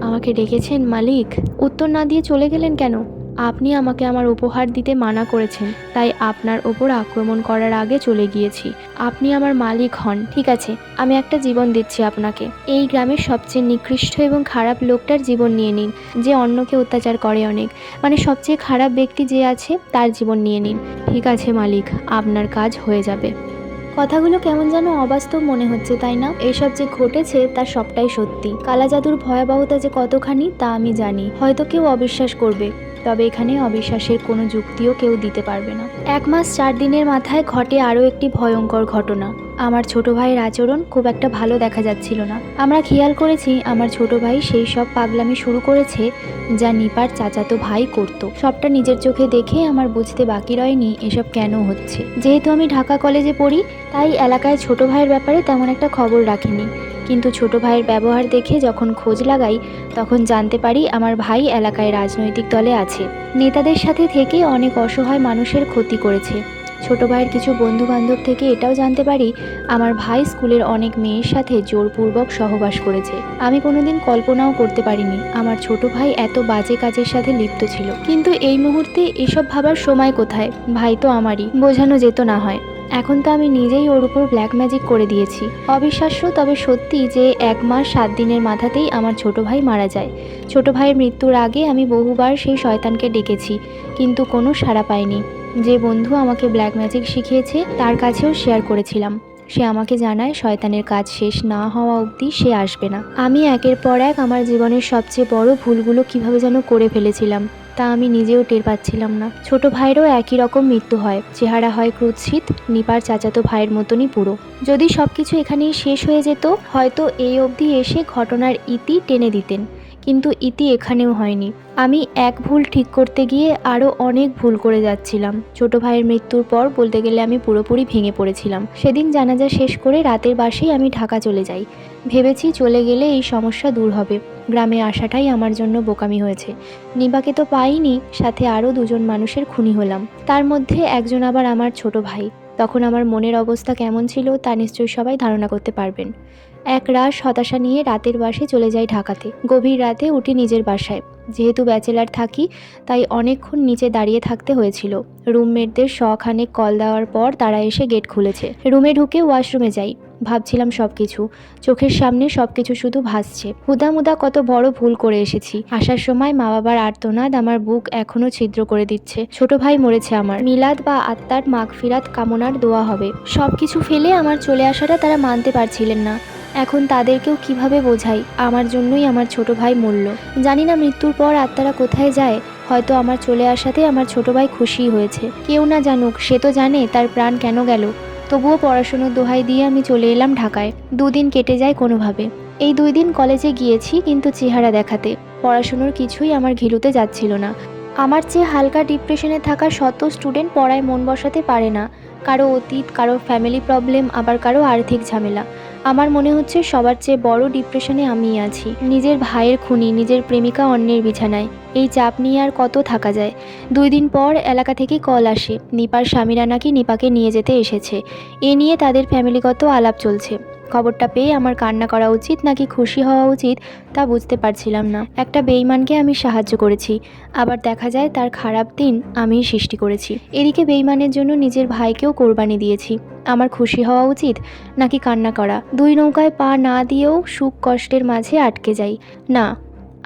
আমাকে ডেকেছেন মালিক? উত্তর না দিয়ে চলে গেলেন কেন? আপনি আমাকে আমার উপহার দিতে মানা করেছেন, তাই আপনার ওপর আক্রমণ করার আগে চলে গিয়েছি। আপনি আমার মালিক হন, ঠিক আছে, আমি একটা জীবন দিচ্ছি আপনাকে। এই গ্রামের সবচেয়ে নিকৃষ্ট এবং খারাপ লোকটার জীবন নিয়ে নিন, যে অন্যকে অত্যাচার করে অনেক, মানে সবচেয়ে খারাপ ব্যক্তি যে আছে তার জীবন নিয়ে নিন। ঠিক আছে মালিক, আপনার কাজ হয়ে যাবে। কথাগুলো কেমন যেন অবাস্তব মনে হচ্ছে, তাই না? এসব যে ঘটেছে তার সবটাই সত্যি। কালা জাদুর ভয়াবহতা যে কতখানি তা আমি জানি। হয়তো কেউ অবিশ্বাস করবে, তবে এখানে অবিশ্বাসের কোনো যুক্তিও কেউ দিতে পারবে না। 1 মাস 4 দিনের মাথায় ঘটে আরও একটি ভয়ঙ্কর ঘটনা। আমার ছোট ভাইয়ের আচরণ খুব একটা ভালো দেখা যাচ্ছিল না। আমরা খেয়াল করেছি আমার ছোট ভাই সেই সব পাগলামি শুরু করেছে যা নিপার চাচাতো ভাই করত। সবটা নিজের চোখে দেখে আমার বুঝতে বাকি রয়নি এসব কেন হচ্ছে। যেহেতু আমি ঢাকা কলেজে পড়ি, তাই এলাকায় ছোট ভাইয়ের ব্যাপারে তেমন একটা খবর রাখিনি। কিন্তু ছোট ভাইয়ের ব্যবহার দেখে যখন খোঁজ লাগাই, তখন জানতে পারি আমার ভাই এলাকায় রাজনৈতিক দলে আছে। নেতাদের সাথে থেকে অনেক অসহায় মানুষের ক্ষতি করেছে। ছোট ভাইয়ের কিছু বন্ধু বান্ধব থেকে এটাও জানতে পারি আমার ভাই স্কুলের অনেক মেয়ের সাথে জোরপূর্বক সহবাস করেছে। আমি কোনোদিন কল্পনাও করতে পারিনি আমার ছোট ভাই এত বাজে কাজের সাথে লিপ্ত ছিল। কিন্তু এই মুহূর্তে এসব ভাবার সময় কোথায়? ভাই তো আমারই, বোঝানো যেত না হয়। এখন তো আমি নিজেই ওর উপর ব্ল্যাক ম্যাজিক করে দিয়েছি। অবিশ্বাস্য তবে সত্যি যে 1 মাস 7 দিনের মাথাতেই আমার ছোট ভাই মারা যায়। ছোট ভাইয়ের মৃত্যুর আগে আমি বহুবার সেই শয়তানকে ডেকেছি, কিন্তু কোনো সাড়া পাইনি। যে বন্ধু আমাকে ব্ল্যাক ম্যাজিক শিখিয়েছে তার কাছেও শেয়ার করেছিলাম। সে আমাকে জানায় শয়তানের কাজ শেষ না হওয়া অবধি সে আসবে না। আমি একের পর এক আমার জীবনের সবচেয়ে বড় ভুলগুলো কিভাবে যেন করে ফেলেছিলাম, তা আমি নিজেও টের পাচ্ছিলাম না। ছোট ভাইয়েরও একই রকম মৃত্যু হয়, চেহারা হয় ক্রুৎসিত, নিপার চাচাতো ভাইয়ের মতনই পুরো। যদি সবকিছু এখানেই শেষ হয়ে যেত, হয়তো এই অবধি এসে ঘটনার ইতি টেনে দিতেন, কিন্তু ইতি এখানেও হয়নি। আমি এক ভুল ঠিক করতে গিয়ে আরও অনেক ভুল করে যাচ্ছিলাম। ছোট ভাইয়ের মৃত্যুর পর বলতে গেলে আমি পুরোপুরি ভেঙে পড়েছিলাম। সেদিন জানাজা শেষ করে রাতের বাসেই আমি ঢাকা চলে যাই। ভেবেছি চলে গেলে এই সমস্যা দূর হবে। গ্রামে আসাটাই আমার জন্য বোকামি হয়েছে। নিবাকে তো পাইনি, সাথে আরও 2জন মানুষের খুনি হলাম। তার মধ্যে একজন আবার আমার ছোট ভাই। তখন আমার মনের অবস্থা কেমন ছিল তা নিশ্চয়ই সবাই ধারণা করতে পারবেন। এক রাশ হতাশা নিয়ে রাতের বাসে চলে যাই ঢাকাতে। গভীর রাতে উঠি নিজের বাসায়। যেহেতু ব্যাচেলার থাকি, তাই অনেকক্ষণ নিচে দাঁড়িয়ে থাকতে হয়েছিল। রুমমেটদের শখানেক কল দেওয়ার পর তারা এসে গেট খুলেছে। রুমে ঢুকে ওয়াশরুমে যাই। ভাবছিলাম সবকিছু, চোখের সামনে সবকিছু শুধু ভাসছে। হুদামুদা কত বড় ভুল করে এসেছি। আসার সময় মা বাবার আর্তনাদ আমার বুক এখনো ছিদ্র করে দিচ্ছে। ছোট ভাই মরেছে আমার, মিলাদ বা আত্মার মাগফিরাত কামনার দোয়া হবে। সবকিছু ফেলে আমার চলে আসাটা তারা মানতে পারছিলেন না। এখন তাদেরকেও কিভাবে বোঝাই আমার জন্যই আমার ছোট ভাই মরল। জানি না মৃত্যুর পর আত্মারা কোথায় যায়। হয়তো আমার চলে আসাতে আমার ছোট ভাই খুশি হয়েছে। কেউ না জানুক, সে তো জানে তার প্রাণ কেন গেল। তবুও পড়াশুনোর দোহাই দিয়ে আমি চলে এলাম ঢাকায়। 2 দিন কেটে যায় কোনোভাবে। এই 2 দিন কলেজে গিয়েছি, কিন্তু চেহারা দেখাতে। পড়াশুনোর কিছুই আমার ঘিলুতে যাচ্ছিল না। আমার চেয়ে হালকা ডিপ্রেশনে থাকা শত স্টুডেন্ট পড়ায় মন বসাতে পারে না। কারো অতীত, কারো ফ্যামিলি প্রবলেম, আবার কারো আর্থিক ঝামেলা। আমার মনে হচ্ছে সবার চেয়ে বড় ডিপ্রেশনে আমিই আছি। নিজের ভাইয়ের খুনি, নিজের প্রেমিকা অন্যের বিছানায়। এই চাপ নিয়ে আর কত থাকা যায়। 2 দিন পর এলাকা থেকে কল আসে নিপার স্বামীরা নাকি নিপাকে নিয়ে যেতে এসেছে। এ নিয়ে তাদের ফ্যামিলিগত আলাপ চলছে। খবরটা পেয়ে আমার কান্না করা উচিত নাকি খুশি হওয়া উচিত তা বুঝতে পারছিলাম না। একটা বেঈমানকে আমি সাহায্য করেছি, আবার দেখা যায় তার খারাপ দিন আমিই সৃষ্টি করেছি। এদিকে বেঈমানের জন্য নিজের ভাইকেও কোরবানি দিয়েছি। আমার খুশি হওয়া উচিত নাকি কান্না করা? 2 নৌকায় পা না দিয়েও সুখ কষ্টের মাঝে আটকে যাই। না,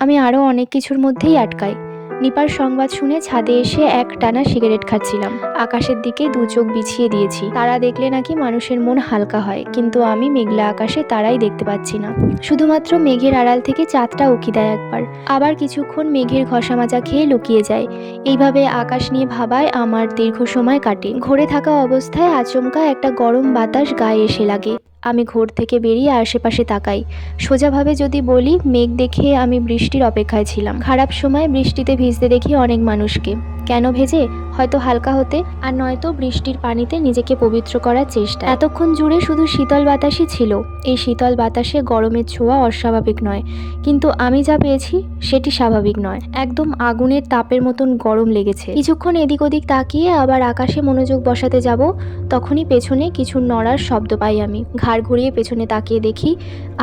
আমি আরও অনেক কিছুর মধ্যেই আটকাই। নিপার সংবাদ শুনে ছাদে এসে এক টানা সিগারেট খাচ্ছিলাম। আকাশের দিকে 2 চোখ বিছিয়ে দিয়েছি। তারা দেখলে নাকি মানুষের মন হালকা হয়, কিন্তু আমি মেঘলা আকাশে তারাই দেখতে পাচ্ছি না। শুধুমাত্র মেঘের আড়াল থেকে চাঁদটা উকি দেয় একবার, আবার কিছুক্ষণ মেঘের ঘষা মাজা খেয়ে লুকিয়ে যায়। এইভাবে আকাশ নিয়ে ভাবায় আমার দীর্ঘ সময় কাটে। ঘরে থাকা অবস্থায় আচমকা একটা গরম বাতাস গায়ে এসে লাগে। আমি ঘর থেকে বেরিয়ে আশেপাশে তাকাই। সোজাভাবে যদি বলি, মেঘ দেখে আমি বৃষ্টির অপেক্ষায় ছিলাম। খারাপ সময় বৃষ্টিতে ভিজতে দেখি অনেক মানুষকে, কেন ভেজে? হয়তো হালকা হতে, আর নয়তো বৃষ্টির পানিতে নিজেকে পবিত্র করার চেষ্টা। এতক্ষণ জুড়ে শুধু শীতল বাতাসই ছিল। এই শীতল বাতাসে গরমের ছোঁয়া অস্বাভাবিক নয়, কিন্তু আমি যা পেয়েছি সেটি স্বাভাবিক নয়। একদম আগুনের তাপের মতন গরম লেগেছে। কিছুক্ষণ এদিক ওদিক তাকিয়ে আবার আকাশে মনোযোগ বসাতে যাব, তখনই পেছনে কিছু নড়ার শব্দ পাই আমি। ঘাড় ঘুরিয়ে পেছনে তাকিয়ে দেখি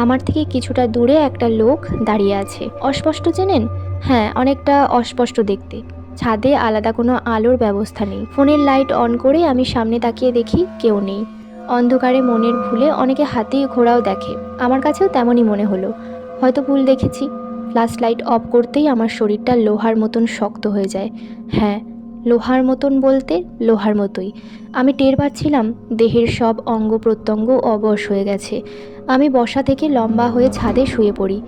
আমার থেকে কিছুটা দূরে একটা লোক দাঁড়িয়ে আছে। অস্পষ্ট চেনেন? হ্যাঁ, অনেকটা অস্পষ্ট দেখতে। ছাদে আলাদা কোনো আলোর ব্যবস্থা নেই। ফোনের লাইট অন করে আমি সামনে তাকিয়ে দেখি কেউ নেই। অন্ধকারে মনের ভুলে অনেকে হাতি ঘোড়াও দেখে, আমার কাছেও তেমনই মনে হলো। হয়তো ভুল দেখেছি। ফ্ল্যাশ লাইট অফ করতেই আমার শরীরটা লোহার মতন শক্ত হয়ে যায়। হ্যাঁ, লোহার মতন বলতে লোহার মতোই। আমি টের পাচ্ছিলাম দেহের সব অঙ্গ প্রত্যঙ্গ অবশ হয়ে গেছে। আমি বসা থেকে লম্বা হয়ে ছাদে শুয়ে পড়ি।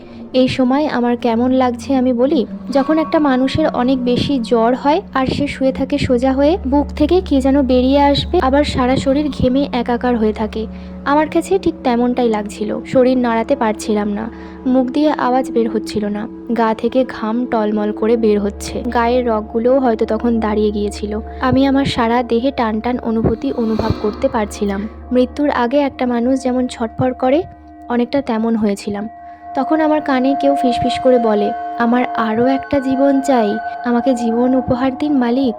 এই সময় আমার কেমন লাগছে আমি বলি, যখন একটা মানুষের অনেক বেশি জ্বর হয় আর সে শুয়ে থাকে সোজা হয়ে, বুক থেকে কি যেন বেরিয়ে আসবে, আবার সারা শরীর ঘেমে একাকার হয়ে থাকে। আমার কাছে ঠিক তেমনটাই লাগছিল। শরীর নাড়াতে পারছিলাম না, মুখ দিয়ে আওয়াজ বের হচ্ছিল না, গা থেকে ঘাম টলমল করে বের হচ্ছে। গায়ের রগগুলোও হয়তো তখন দাঁড়িয়ে গিয়েছিল। আমি আমার সারা দেহে টান টান অনুভূতি অনুভব করতে পারছিলাম। মৃত্যুর আগে একটা মানুষ যেমন ছটফট করে, অনেকটা তেমন হয়েছিলাম। তখন আমার কানে কেউ ফিসফিস করে বলে, আমার আরও একটা জীবন চাই, আমাকে জীবন উপহার দিন মালিক।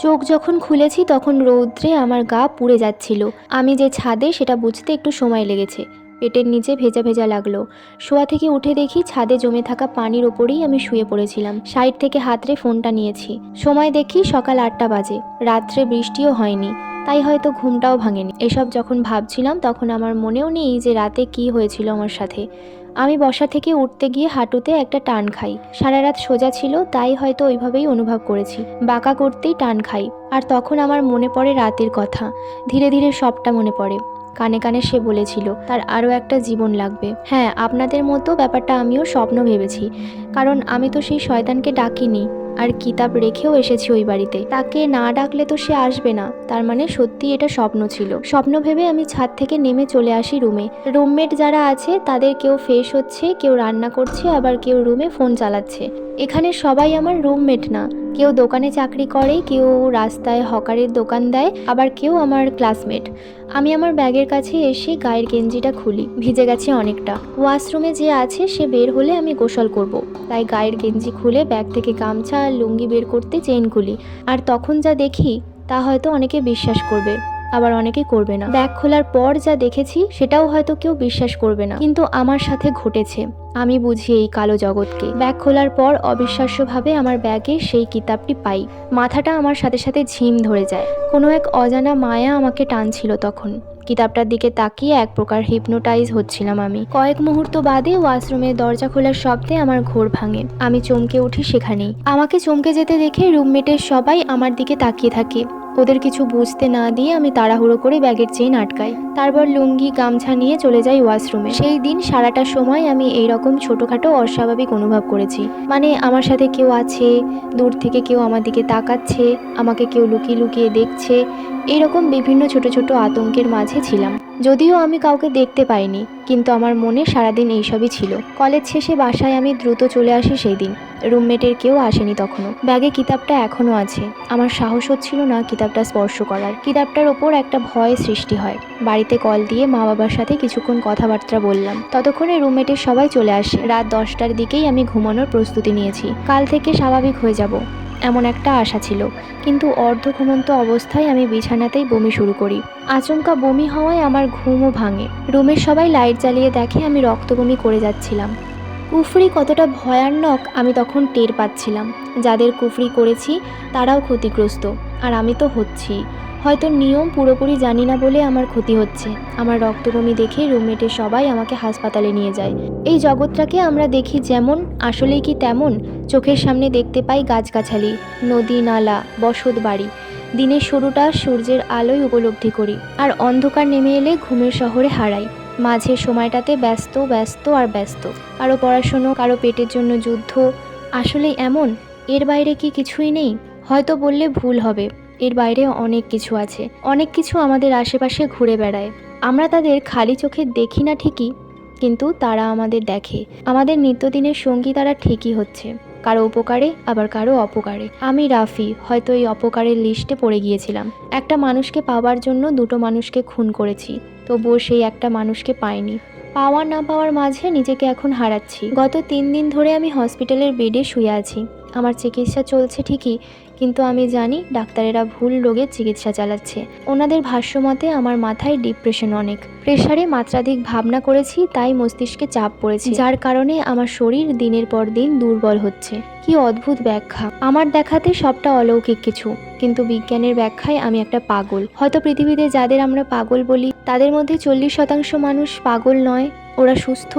চোখ যখন খুলেছি তখন রৌদ্রে আমার গা পুড়ে যাচ্ছিল। আমি যে ছাদে সেটা বুঝতে একটু সময় লেগেছে। পেটের নিচে ভেজা ভেজা লাগলো। শোয়া থেকে উঠে দেখি ছাদে জমে থাকা পানির ওপরেই আমি শুয়ে পড়েছিলাম। সাইড থেকে হাতড়ে ফোনটা নিয়েছি। সময় দেখি সকাল 8টা বাজে। রাত্রে বৃষ্টিও হয়নি, তাই হয়তো ঘুমটাও ভাঙেনি। এসব যখন ভাবছিলাম তখন আমার মনেও নেই যে রাতে কি হয়েছিল আমার সাথে। আমি বসা থেকে উঠতে গিয়ে হাঁটুতে একটা টান খাই। সারা রাত সোজা ছিল, তাই হয়তো ওইভাবেই অনুভব করেছি। বাঁকা করতেই টান খাই। আর তখন আমার মনে পড়ে রাতের কথা। ধীরে ধীরে সবটা মনে পড়ে। কানে কানে সে বলেছিল তার আরও একটা জীবন লাগবে। হ্যাঁ, আপনাদের মতো ব্যাপারটা আমিও স্বপ্ন ভেবেছি, কারণ আমি তো সেই শয়তানকে ডাকিনি, আর কিতাব রেখেও এসেছি ওই বাড়িতে। তাকে না ডাকলে তো সে আসবে না, তার মানে সত্যি এটা স্বপ্ন ছিল। স্বপ্ন ভেবে আমি ছাদ থেকে নেমে চলে আসি রুমে। রুমমেট যারা আছে তাদের কেউ ফ্রেশ হচ্ছে, কেউ রান্না করছে, আবার কেউ রুমে ফোন চালাচ্ছে। এখানে সবাই আমার রুমমেট না, কেউ দোকানে চাকরি করে, কেউ রাস্তায় হকারের দোকান দেয়, আবার কেউ আমার ক্লাসমেট। আমি আমার ব্যাগের কাছে এসে গায়ের গেঞ্জিটা খুলি। ভিজে গেছে অনেকটা। ওয়াশরুমে যে আছে সে বের হলে আমি গোসল করব, তাই গায়ের গেঞ্জি খুলে ব্যাগ থেকে গামছা আর লুঙ্গি বের করতে চেইন খুলি। আর তখন যা দেখি তা হয়তো অনেকে বিশ্বাস করবে, আবার অনেকে করবে না। ব্যাগ খোলার পর যা দেখেছি সেটাও হয়তো কেউ বিশ্বাস করবে না, কিন্তু আমার সাথে ঘটেছে। আমি বুঝি এই কালো জগৎকে। ব্যাগ খোলার পর অবিশ্বাস্যভাবে আমার ব্যাগে সেই কিতাবটি পাই। মাথাটা আমার সাথে সাথে ঝিম ধরে যায়। কোনো এক অজানা মায়া আমাকে টানছিল তখন। কিতাবটার দিকে তাকিয়ে এক প্রকার হিপনোটাইজ হচ্ছিলাম আমি। কয়েক মুহূর্ত বাদে ওয়াশরুমের দরজা খোলার শব্দে আমার ঘোর ভাঙে। আমি চমকে উঠি সেখানেই। আমাকে চমকে যেতে দেখে রুমমেটের সবাই আমার দিকে তাকিয়ে থাকে। ওদের কিছু বুঝতে না দিয়ে আমি তাড়াহুড়ো করে ব্যাগের চেইন আটকাই। তারপর লুঙ্গি গামছা নিয়ে চলে যাই ওয়াশরুমে। সেই দিন সারাটা সময় আমি এইরকম ছোটোখাটো অস্বাভাবিক অনুভব করেছি। মানে আমার সাথে কেউ আছে, দূর থেকে কেউ আমার দিকে তাকাচ্ছে, আমাকে কেউ লুকিয়ে লুকিয়ে দেখছে, এইরকম বিভিন্ন ছোট ছোট আতঙ্কের মাঝে ছিলাম। যদিও আমি কাউকে দেখতে পাইনি, কিন্তু আমার মনে সারাদিন এইসবই ছিল। কলেজ শেষে বাসায় আমি দ্রুত চলে আসি সেই দিন। রুমমেটের কেউ আসেনি তখনও। ব্যাগে কিতাবটা এখনও আছে। আমার সাহস হচ্ছিল না কিতাবটা স্পর্শ করার। কিতাবটার ওপর একটা ভয় সৃষ্টি হয়। বাড়িতে কল দিয়ে মা বাবার সাথে কিছুক্ষণ কথাবার্তা বললাম। ততক্ষণে রুমমেটের সবাই চলে আসে। রাত 10টার দিকেই আমি ঘুমানোর প্রস্তুতি নিয়েছি। কাল থেকে স্বাভাবিক হয়ে যাব, এমন একটা আশা ছিল। কিন্তু অর্ধ ঘুমন্ত অবস্থায় আমি বিছানাতেই বমি শুরু করি। আচমকা বমি হওয়ায় আমার ঘুমও ভাঙে। রুমের সবাই লাইট জ্বালিয়ে দেখে আমি রক্ত বমি করে যাচ্ছিলাম। কুফরি কতটা ভয়ানক আমি তখন টের পাচ্ছিলাম। যাদের কুফরি করেছি তারাও ক্ষতিগ্রস্ত, আর আমি তো হচ্ছি। হয়তো নিয়ম পুরোপুরি জানি না বলে আমার ক্ষতি হচ্ছে। আমার রক্তবমি দেখে রুমমেটের সবাই আমাকে হাসপাতালে নিয়ে যায়। এই জগৎটাকে আমরা দেখি যেমন, আসলেই কি তেমন? চোখের সামনে দেখতে পাই গাছগাছালি, নদী নালা, বসত বাড়ি। দিনের শুরুটা সূর্যের আলোয় উপলব্ধি করি, আর অন্ধকার নেমে এলে ঘুমের শহরে হারাই। মাঝের সময়টাতে ব্যস্ত ব্যস্ত আর ব্যস্ত। কারো পড়াশুনো, কারো পেটের জন্য যুদ্ধ। আসলেই এমন? এর বাইরে কি কিছুই নেই? হয়তো বললে ভুল হবে, এর বাইরে অনেক কিছু আছে। অনেক কিছু আমাদের আশেপাশে ঘুরে বেড়ায়। আমরা তাদের খালি চোখে দেখি না ঠিকই, কিন্তু তারা আমাদের দেখে। আমাদের নিত্যদিনের সঙ্গী তারা ঠিকই হচ্ছে। কারো উপকারে আবার কারো অপকারে। আমি রাফি হয়তো এই অপকারের লিস্টে পড়ে গিয়েছিলাম। একটা মানুষকে পাওয়ার জন্য দুটো মানুষকে খুন করেছি, তবুও সেই একটা মানুষকে পাইনি। পাওয়া না পাওয়ার মাঝে নিজেকে এখন হারাচ্ছি। গত 3 দিন ধরে আমি হসপিটালের বেডে শুয়ে আছি। আমার চিকিৎসা চলছে ঠিকই, কিন্তু আমি জানি ডাক্তারেরা ভুল রোগের চিকিৎসা চালাচ্ছে। ওনাদের ভাষ্যমতে আমার মাথায় ডিপ্রেশন অনেক, প্রেশারে মাত্রাধিক ভাবনা করেছি, তাই মস্তিষ্কে চাপ পড়েছে, যার কারণে আমার শরীর দিনের পর দিন দুর্বল হচ্ছে। কি অদ্ভুত ব্যাখ্যা! আমার দেখাতে সবটা অলৌকিক কিছু, কিন্তু বিজ্ঞানের ব্যাখ্যায় আমি একটা পাগল। হয়তো পৃথিবীতে যাদের আমরা পাগল বলি তাদের মধ্যে 40% মানুষ পাগল নয়, ওরা সুস্থ,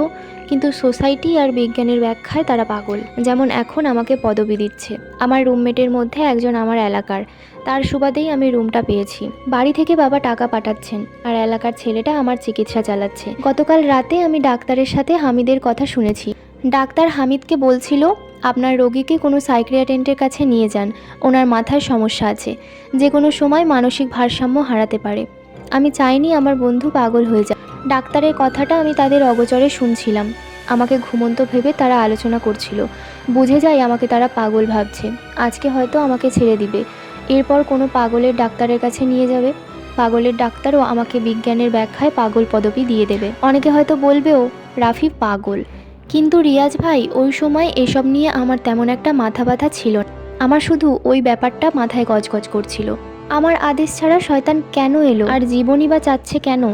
কিন্তু সোসাইটি আর বিজ্ঞানের ব্যাখ্যায় তারা পাগল। যেমন এখন আমাকে পদবি দিচ্ছে। আমার রুমমেটের মধ্যে একজন আমার এলাকার, তার সুবাদেই আমি রুমটা পেয়েছি। বাড়ি থেকে বাবা টাকা পাঠাচ্ছেন, আর এলাকার ছেলেটা আমার চিকিৎসা চালাচ্ছে। গতকাল রাতে আমি ডাক্তারের সাথে হামিদের কথা শুনেছি। ডাক্তার হামিদকে বলছিল, আপনার রোগীকে কোনো সাইকিয়াট্রিস্টের কাছে নিয়ে যান, ওনার মাথায় সমস্যা আছে, যে কোনো সময় মানসিক ভারসাম্য হারাতে পারে। আমি চাইনি আমার বন্ধু পাগল হয়ে যায়। ডাক্তারের কথাটা আমি তাদের অগোচরে শুনছিলাম। আমাকে ঘুমন্ত ভেবে তারা আলোচনা করছিল। বুঝে যায় আমাকে তারা পাগল ভাবছে। আজকে হয়তো আমাকে ছেড়ে দিবে, এরপর কোনো পাগলের ডাক্তারের কাছে নিয়ে যাবে। পাগলের ডাক্তারও আমাকে বিজ্ঞানের ব্যাখ্যায় পাগল পদবি দিয়ে দেবে। অনেকে হয়তো বলবেও রাফি পাগল, কিন্তু রিয়াজ ভাই ওই সময় এসব নিয়ে আমার তেমন একটা মাথা ব্যথা ছিল না। আমার শুধু ওই ব্যাপারটা মাথায় গজগজ করছিল। আমার আদেশ ছাড়া শয়তান কেন এলো, আর জীবনই বা চাচ্ছে কেন?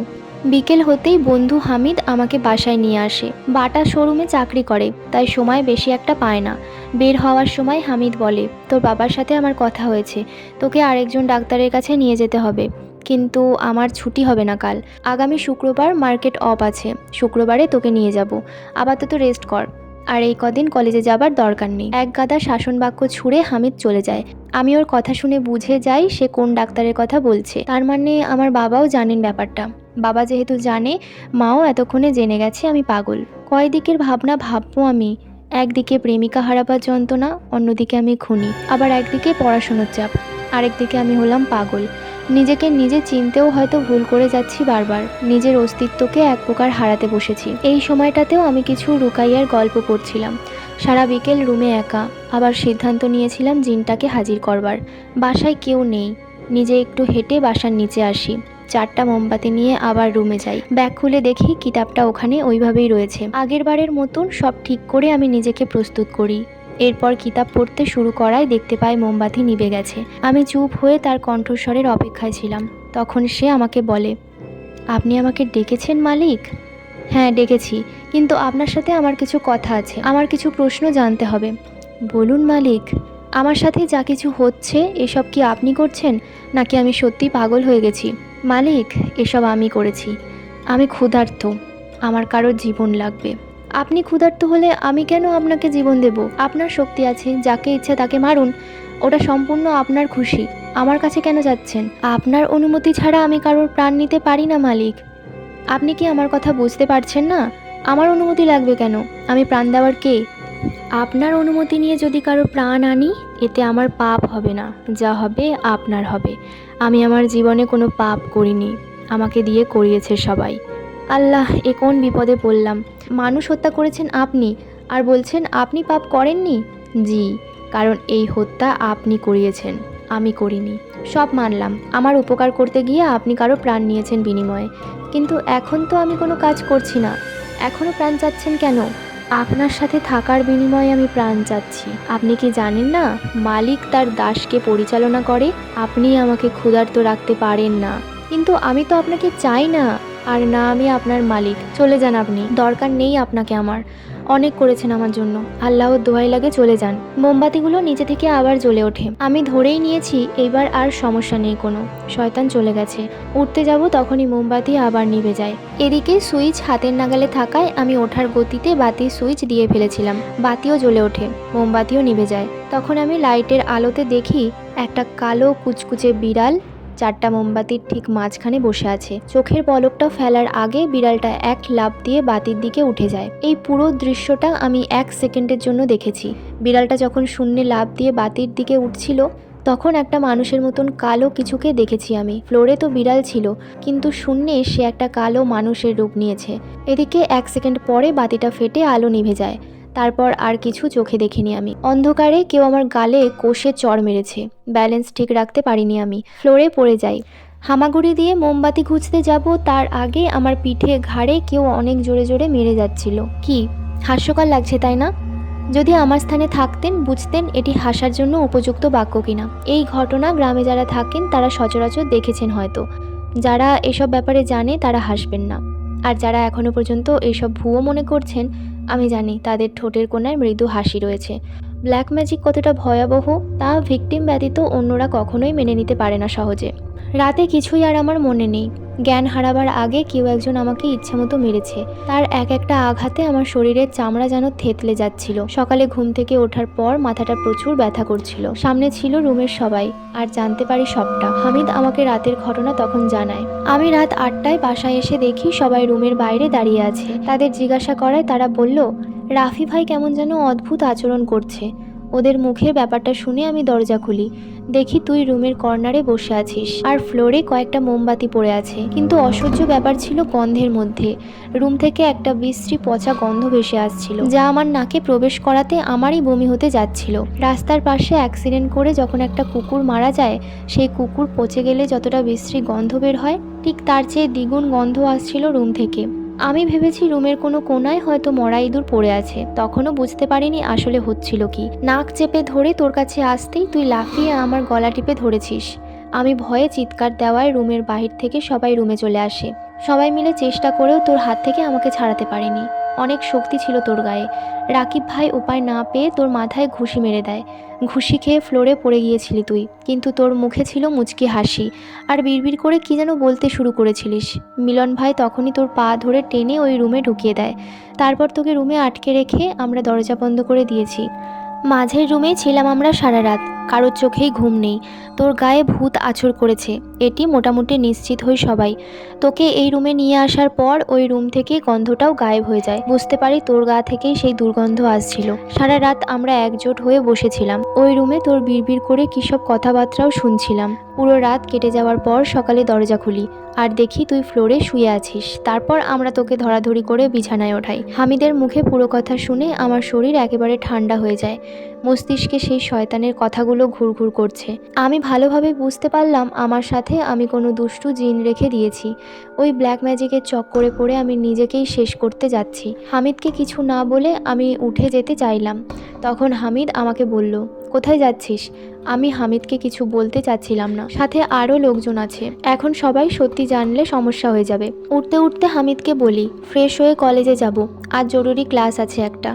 বিকেল হতেই বন্ধু হামিদ আমাকে বাসায় নিয়ে আসে। বাটা শোরুমে চাকরি করে, তাই সময় বেশি একটা পায় না। বের হওয়ার সময় হামিদ বলে, তোর বাবার সাথে আমার কথা হয়েছে, তোকে আরেকজন ডাক্তারের কাছে নিয়ে যেতে হবে, কিন্তু আমার ছুটি হবে না কাল। আগামী শুক্রবার মার্কেট অফ আছে, শুক্রবারে তোকে নিয়ে যাব। আপাতত রেস্ট কর, আর এই কদিন কলেজে যাবার দরকার নেই। এক গাদা শাসন বাক্য ছুঁড়ে হামিদ চলে যায়। আমি ওর কথা শুনে বুঝে যাই সে কোন ডাক্তারের কথা বলছে। তার মানে আমার বাবাও জানেন ব্যাপারটা। বাবা যেহেতু জানে, মাও এতক্ষণে জেনে গেছে আমি পাগল। কয় দিকের ভাবনা ভাববো আমি। একদিকে প্রেমিকা হারাবার যন্ত্রণা, অন্যদিকে আমি খুনি, আবার একদিকে পড়াশোনার চাপ, আরেকদিকে আমি হলাম পাগল। নিজেকে নিজে চিনতেও হয়তো ভুল করে যাচ্ছি বারবার। নিজের অস্তিত্বকে এক প্রকার হারাতে বসেছি। এই সময়টাতেও আমি কিছু রুকাইয়ার গল্প পড়ছিলাম। সারা বিকেল রুমে একা। আবার সিদ্ধান্ত নিয়েছিলাম জিনটাকে হাজির করবার। বাসায় কেউ নেই। নিজে একটু হেঁটে বাসার নিচে আসি। 4টা মোমবাতি নিয়ে আবার রুমে যাই। ব্যাগ খুলে দেখি কিতাবটা ওখানে ওইভাবেই রয়েছে। আগের বারের মতন সব ঠিক করে আমি নিজেকে প্রস্তুত করি। এরপর কিতাব পড়তে শুরু করায় দেখতে পাই মোমবাতি নিভে গেছে। আমি চুপ হয়ে তার কণ্ঠস্বরের অপেক্ষায় ছিলাম। তখন সে আমাকে বলে, আপনি আমাকে ডেকেছেন মালিক? হ্যাঁ ডেকেছি, কিন্তু আপনার সাথে আমার কিছু কথা আছে, আমার কিছু প্রশ্ন জানতে হবে। বলুন মালিক। আমার সাথে যা কিছু হচ্ছে এসব কি আপনি করছেন, নাকি আমি সত্যি পাগল হয়ে গেছি? মালিক, এসব আমি করেছি। আমি ক্ষুধার্ত, আমার কারোর জীবন লাগবে। আপনি ক্ষুধার্ত হলে আমি কেন আপনাকে জীবন দেব? আপনার শক্তি আছে, যাকে ইচ্ছে তাকে মারুন, ওটা সম্পূর্ণ আপনার খুশি। আমার কাছে কেন যাচ্ছেন? আপনার অনুমতি ছাড়া আমি কারোর প্রাণ নিতে পারি না মালিক। আপনি কি আমার কথা বুঝতে পারছেন না? আমার অনুমতি লাগবে কেন? আমি প্রাণ দেওয়ার কে? আপনার অনুমতি নিয়ে যদি কারো প্রাণ আনি, এতে আমার পাপ হবে না, যা হবে আপনার হবে। আমি আমার জীবনে কোনো পাপ করিনি, আমাকে দিয়ে করিয়েছে সবাই। আল্লাহ, এ কোন বিপদে পড়লাম! মানুষ হত্যা করেছেন আপনি, আর বলছেন আপনি পাপ করেননি? জি, কারণ এই হত্যা আপনি করিয়েছেন, আমি করিনি। সব মানলাম, আমার উপকার করতে গিয়ে আপনি কারো প্রাণ নিয়েছেন বিনিময়ে, কিন্তু এখন তো আমি কোনো কাজ করছি না, এখনও প্রাণ চাচ্ছেন কেন? আপনার সাথে থাকার বিনিময়ে আমি প্রাণ চাচ্ছি। আপনি কি জানেন না, মালিক তার দাসকে পরিচালনা করে? আপনি আমাকে ক্ষুধার্ত রাখতে পারেন না, কিন্তু আমি তো আপনাকে চাই না, আর না আমি আপনার মালিক। চলে যান আপনি, দরকার নেই আপনাকে আমার। অনেক করেছেন আমার জন্য, আল্লাহর দোহাই লাগে চলে যান। মোমবাতিগুলো নিচে থেকে আবার জ্বলে ওঠে। আমি ধরেই নিয়েছি এইবার আর সমস্যা নেই কোনো, শয়তান চলে গেছে। উঠতে যাব তখনই মোমবাতি আবার নিভে যায়। এদিকে সুইচ হাতের নাগালে থাকায় আমি ওঠার গতিতে বাতির সুইচ দিয়ে ফেলেছিলাম। বাতিও জ্বলে ওঠে, মোমবাতিও নিভে যায়। তখন আমি লাইটের আলোতে দেখি একটা কালো কুচকুচে বিড়াল 4টা মোমবাতির ঠিক মাঝখানে বসে আছে। চোখের পলকটা ফেলার আগে বিড়ালটা এক লাফ দিয়ে বাতির দিকে উঠে যায়। এই পুরো দৃশ্যটা আমি 1 সেকেন্ডের জন্য দেখেছি। বিড়ালটা যখন শূন্যে লাফ দিয়ে বাতির দিকে উঠছিল, তখন একটা মানুষের মতন কালো কিছুকে দেখেছি আমি। ফ্লোরে তো বিড়াল ছিল, কিন্তু শূন্যে সে একটা কালো মানুষের রূপ নিয়েছে। এদিকে 1 সেকেন্ড পরে বাতিটা ফেটে আলো নিভে যায়। তারপর আর কিছু চোখে দেখিনি আমি। অন্ধকারে কেউ আমার গালে কষে চড় মেরেছে। ব্যালেন্স ঠিক রাখতে পারিনি আমি, ফ্লোরে পড়ে যাই। হামাগুড়ি দিয়ে মোমবাতি খুঁজতে যাব তার আগে আমার পিঠে ঘাড়ে কেউ অনেক জোরে জোরে মেরে যাচ্ছিল। কি হাস্যকর লাগছে তাই না? যদি আমার স্থানে থাকতেন বুঝতেন এটি হাসার জন্য উপযুক্ত বাক্য কিনা। এই ঘটনা গ্রামে যারা থাকেন তারা সচরাচর দেখেছেন হয়তো। যারা এসব ব্যাপারে জানে তারা হাসবেন না, আর যারা এখনও পর্যন্ত এইসব ভুয়ো মনে করছেন আমি জানি তাদের ঠোঁটের কোণায় মৃদু হাসি রয়েছে। ব্ল্যাক ম্যাজিক কতটা ভয়াবহ তা ভিকটিম ব্যতীত অন্যরা কখনোই মেনে নিতে পারে না সহজে। রাতে কিছুই আর আমার মনে নেই। জ্ঞান হারাবার আগে কেউ একজন আমাকে ইচ্ছেমতো মেরেছে। তার এক একটা আঘাতে আমার শরীরের চামড়া যেন থেতলে যাচ্ছিল। সকালে ঘুম থেকে ওঠার পর মাথাটা প্রচুর ব্যথা করছিল। সামনে ছিল রুমের সবাই, আর জানতে পারি সবটা। হামিদ আমাকে রাতের ঘটনা তখন জানায়। আমি রাত 8টায় বাসায় এসে দেখি সবাই রুমের বাইরে দাঁড়িয়ে আছে। তাদের জিজ্ঞাসা করায় তারা বলল রাফি ভাই কেমন যেন অদ্ভুত আচরণ করছে। ওদের মুখের ব্যাপারটা শুনে আমি দরজা খুলি, দেখি তুই রুমের কর্নারে বসে আছিস আর ফ্লোরে কয়েকটা মোমবাতি পড়ে আছে। কিন্তু অসহ্য ব্যাপার ছিল গন্ধের মধ্যে। রুম থেকে একটা বিশ্রী পচা গন্ধ ভেসে আসছিল, যা আমার নাকে প্রবেশ করাতে আমারই বমি হতে যাচ্ছিল। রাস্তার পাশে অ্যাক্সিডেন্ট করে যখন একটা কুকুর মারা যায়, সেই কুকুর পচে গেলে যতটা বিশ্রী গন্ধ বের হয়, ঠিক তার চেয়ে দ্বিগুণ গন্ধ আসছিল রুম থেকে। আমি ভেবেছি রুমের কোনো কোনায় হয়তো মরা ইঁদুর পড়ে আছে। তখনও বুঝতে পারিনি আসলে হচ্ছিল কি। নাক চেপে ধরে তোর কাছে আসতেই তুই লাফিয়ে আমার গলা টিপে ধরেছিস। আমি ভয়ে চিৎকার দেওয়ায় রুমের বাহির থেকে সবাই রুমে চলে আসে। সবাই মিলে চেষ্টা করেও তোর হাত থেকে আমাকে ছাড়াতে পারেনি। অনেক শক্তি ছিল তোর গায়ে। রাকিব ভাই উপায় না পেয়ে তোর মাথায় ঘুষি মেরে দেয়। ঘুষি খেয়ে ফ্লোরে পড়ে গিয়েছিলি তুই, কিন্তু তোর মুখে ছিল মুচকি হাসি, আর বিড়বিড় করে কি যেন বলতে শুরু করেছিলিস। মিলন ভাই তখনই তোর পা ধরে টেনে ওই রুমে ঢুকিয়ে দেয়। তারপর তোকে রুমে আটকে রেখে আমরা দরজা বন্ধ করে দিয়েছি। মাঝের রুমেই ছিলাম আমরা সারা রাত। কারোর চোখেই ঘুম নেই। তোর গায়ে ভূত আছর করেছে এটি মোটামুটি নিশ্চিত হই সবাই। তোকে এই রুমে নিয়ে আসার পর ওই রুম থেকে গন্ধটাও গায়েব হয়ে যায়। বুঝতে পারি তোর গা থেকেই সেই দুর্গন্ধ আসছিল। সারা রাত আমরা একজোট হয়ে বসেছিলাম ওই রুমে, তোর বিড়বিড় করে কী সব কথাবার্তাও শুনছিলাম। পুরো রাত কেটে যাওয়ার পর সকালে দরজা খুলি আর দেখি তুই ফ্লোরে শুয়ে আছিস। তারপর আমরা তোকে ধরাধরি করে বিছানায় ওঠাই। হামিদের মুখে পুরো কথা শুনে আমার শরীর একেবারে ঠান্ডা হয়ে যায়। মস্তিষ্কে সেই শয়তানের কথাগুলো ঘুরঘুর করছে। আমি ভালোভাবে বুঝতে পারলাম আমার সাথে আমি কোনো দুষ্টু জিন রেখে দিয়েছি। ওই ব্ল্যাক ম্যাজিকের চক্করে পড়ে আমি নিজেকেই শেষ করতে যাচ্ছি। হামিদকে কিছু না বলে আমি উঠে যেতে চাইলাম। তখন হামিদ আমাকে বলল, কোথায় যাচ্ছিস? আমি হামিদকে কিছু বলতে চাচ্ছিলাম না। সাথে আরও লোকজন আছে, এখন সবাই সত্যি জানলে সমস্যা হয়ে যাবে। উঠতে উঠতে হামিদকে বলি, ফ্রেশ হয়ে কলেজে যাব, আজ জরুরি ক্লাস আছে একটা।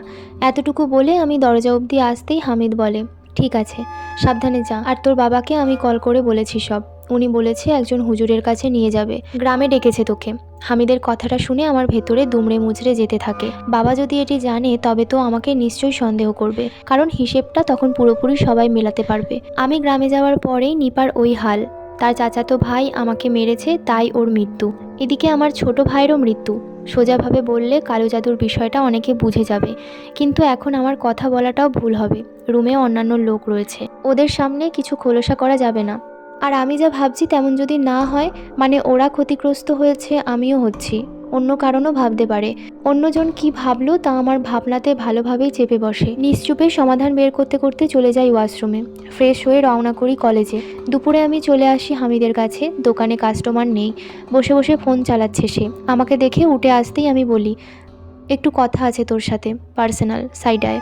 এতটুকু বলে আমি দরজা অবধি আসতেই হামিদ বলে, ঠিক আছে, সাবধানে যা। আর তোর বাবাকে আমি কল করে বলেছি সব। উনি বলেছে একজন হুজুরের কাছে নিয়ে যাবে, গ্রামে ডেকেছে তোকে। হামিদের কথাটা শুনে আমার ভেতরে দুমড়ে মুচড়ে যেতে থাকে। বাবা যদি এটি জানে তবে তো আমাকে নিশ্চয়ই সন্দেহ করবে, কারণ হিসেবটা তখন পুরোপুরি সবাই মেলাতে পারবে। আমি গ্রামে যাওয়ার পরেই নিপার ওই হাল। তার চাচাতো ভাই আমাকে মেরেছে, তাই ওর মৃত্যু। এদিকে আমার ছোট ভাইয়েরও মৃত্যু। সোজাভাবে বললে কালো জাদুর বিষয়টা অনেকে বুঝে যাবে, কিন্তু এখন আমার কথা বলাটাও ভুল হবে। রুমে অন্যান্য লোক রয়েছে, ওদের সামনে কিছু খোলসা করা যাবে না। আর আমি যা ভাবছি তেমন যদি না হয়, মানে ওরা ক্ষতিগ্রস্ত হয়েছে, আমিও হচ্ছি। অন্য কারণও ভাবতে পারে। অন্যজন কি ভাবলো তা আমার ভাবনাতে ভালোভাবেই চেপে বসে। নিশ্চুপে সমাধান বের করতে করতে চলে যাই ওয়াশরুমে। ফ্রেশ হয়ে রওনা করি কলেজে। দুপুরে আমি চলে আসি হামিদের কাছে। দোকানে কাস্টমার নেই, বসে বসে ফোন চালাচ্ছে সে। আমাকে দেখে উঠে আসতেই আমি বলি, একটু কথা আছে তোর সাথে, পার্সোনাল, সাইডায়।